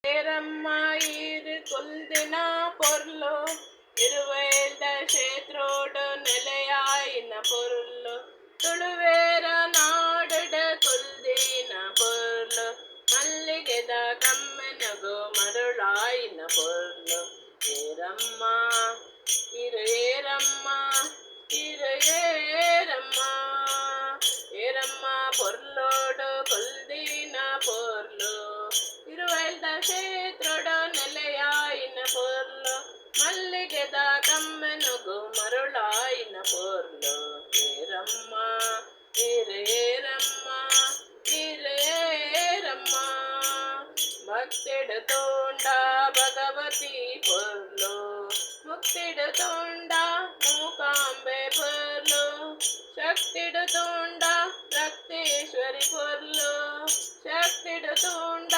ఏరమ్మ ఈరు కొల్దిన పొర్లు ఇరువేల్ద క్షేత్రోడు నెలయాయిన పొర్లు ತುಳುವೇರ ನಾಡಡ ಕೊಲ್ದಿನ ಪೊರ್ಲು ಮಲ್ಲಿಗೆದ ಕಮ್ಮೆನಗು ಮರುಳಾಯಿನ ಪೊರ್ಲು ಏರಮ್ಮ ಇರು ಏರಮ್ಮ ಇರು ಏರಮ್ಮ ಏರಮ್ಮ ಪೊರ್ಲೋಡು ಕೊಲ್ದಿನ ಪೊರ್ಲು ಇರುವೆಲ್ದ ಕ್ಷೇತ್ರೊಡು ನೆಲೆಯಾಯಿನ ಪೊರ್ಲು ಮಲ್ಲಿಗೆದ ಕಮ್ಮೆನಗು ಮರುಳಾಯಿನ ಪೊರ್ಲು ಏರಮ್ಮ ಏರಮ್ಮ ಏರಮ್ಮ ಭಕ್ತಿಡು ತೋಂಡ ಭಗವತಿ ಪೊರ್ಲು ಮುಕ್ತಿಡು ತೋಂಡ ಮೂಕಾಂಬೆ ಪೊರ್ಲು ಶಕ್ತಿಡು ತೋಂಡ ರಕ್ತೇಶ್ವರಿ ಪೊರ್ಲು ಶಕ್ತಿಡು ತೋಂಡ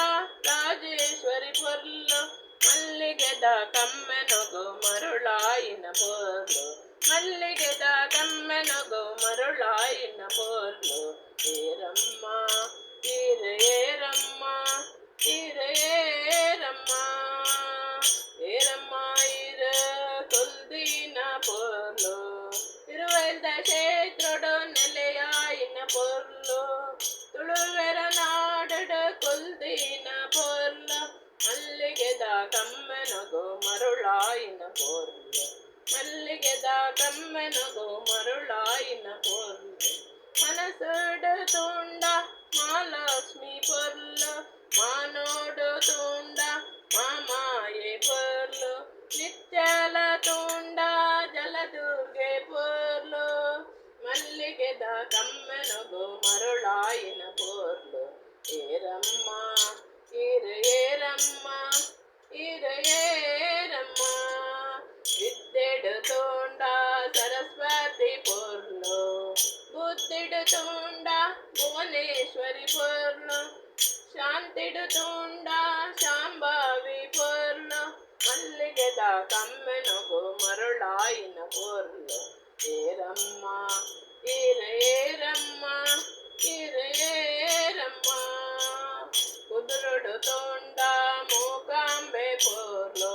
ರಾಜೇಶ್ವರಿ ಪೊರ್ಲು ಮಲ್ಲಿಗೆದ ಕಮ್ಮೆನಗು ಮರುಳಾಯಿನ ಪೊರ್ಲು ಮಲ್ಲಿಗೆದ ಕಮ್ಮೆನಗು ಮರುಳಾಯಿನ ಪೊರ್ಲು ಏರಮ್ಮ ಏರಮ್ಮ ಏರಮ್ಮ ಏರಮ್ಮ ಇರ ಕೊಲ್ದಿನ ಪೊರ್ಲು ಇರುವೆಲ್ದ ಕ್ಷೇತ್ರೊಡು ನೆಲೆಯಾಯಿನ ಪೊರ್ಲು ತುಳುವೆರ ನಾಡಡ ಕೊಲ್ದಿನ ಪೊರ್ಲು ಮಲ್ಲಿಗೆದ ಕಮ್ಮೆನಗು ಮರುಳಾಯಿನ ಪೊರ್ಲು ಮಲ್ಲಿಗೆದ ಕಮ್ಮೆನಗು ಮರುಳಾಯಿನ ಪೊರ್ಲು ಮನಸಡು ತುಂಡ ಮಹಾಲಕ್ಷ್ಮಿ ಪೊರ್ಲು ಮಾನೋಡು ತುಂಡ ಮಾಮಾಯೆ ಪೊರ್ಲು ನಿಚ್ಚಲ ತುಂಡ ಜಲದುರ್ಗೆ ಪೊರ್ಲು ಮಲ್ಲಿಗೆದ ಕಮ್ಮೆನಗು ಮರುಳಾಯಿನ ಪೊರ್ಲು ಏರಮ್ಮ ಏರಮ್ಮ ಏರಮ್ಮ ವಿದ್ಯೆಡು ತೋಂಡ ಸರಸ್ವತಿ ಪೊರ್ಲು ಬುದ್ಧಿಡು ತೋಂಡ ಭುವನೇಶ್ವರಿ ಪೊರ್ಲು ಶಾಂತಿಡು ತೋಂಡ ಶಾಂಭವಿ ಪೊರ್ಲು ಮಲ್ಲಿಗೆದ ಕಮ್ಮೆನಗು ಮರುಳಾಯಿನ ಪೊರ್ಲು ಏರಮ್ಮ ಏರಮ್ಮ ಏರಮ್ಮ ಕುದುರುಡು ತೋಂಡ ಮೂಕಾಂಬೆ ಪೊರ್ಲು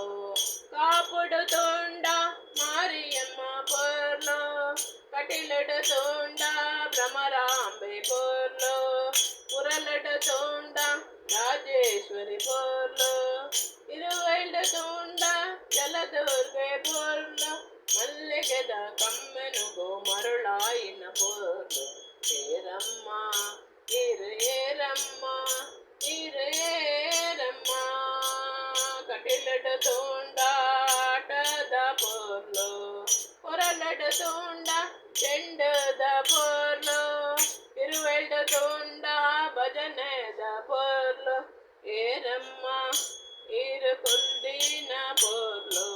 ಕಾಪುಡು ತೋಂಡ ಮಾರಿಯಮ್ಮ ಪೊರ್ಲು ಕಟಿಲಡು ತೋಂಡ ಭ್ರಮರಾಂಬೆ ಪೊರ್ಲು ಪುರಲಡು ತೋಂಡ ರಾಜೇಶ್ವರಿ ಪೊರ್ಲು ಇರುವೆಲ್ಡು ತೋಂಡ ಜಲದುರ್ಗೆ ಪೊರ್ಲು ಮಲ್ಲಿಗೆದ ಕಮ್ಮೆನಗು ಮರುಳಾಯಿನ ಪೊರ್ಲು ಏರಮ್ಮ ಏರಮ್ಮ ಏರಮ್ಮ ಕಟಿಲಡು ತೋಂಡ ಆಟದ ಪೊರ್ಲು ಪೊರಲಡು ತೋಂಡ ಚೆಂಡದ ಪೊರ್ಲು ಇರುವೆಲ್ಡು ತೋಂಡ ಭಜನೆದ ಪೊರ್ಲು ಏರಮ್ಮ ಇರು ಕೊಲ್ದಿನ ಪೊರ್ಲು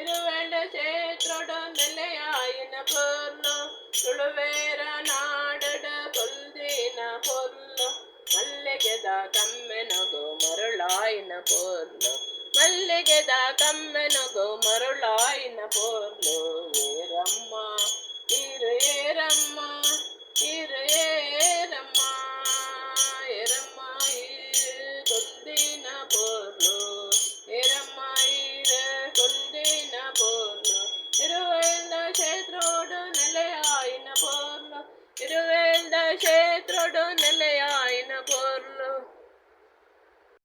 ಇರುವೆಲ್ಡು ಕ್ಷೇತ್ರೊಡು ನೆಲೆಯಾಯಿನ ಪೊರ್ಲು ತುಳುವೇರ ನಾಡಡ ಕೊಲ್ದಿನ ಪೊರ್ಲು ಮಲ್ಲಿಗೆದ ಕಮ್ಮೆನಗು ಮರುಳಾಯಿನ ಪೊರ್ಲು ಮಲ್ಲಿಗೆದ ಕಮ್ಮೆನಗು ಮರುಳಾಯಿನ ಪೊರ್ಲು ಏರಮ್ಮ ಏರಮ್ಮ ಏರಮ್ಮ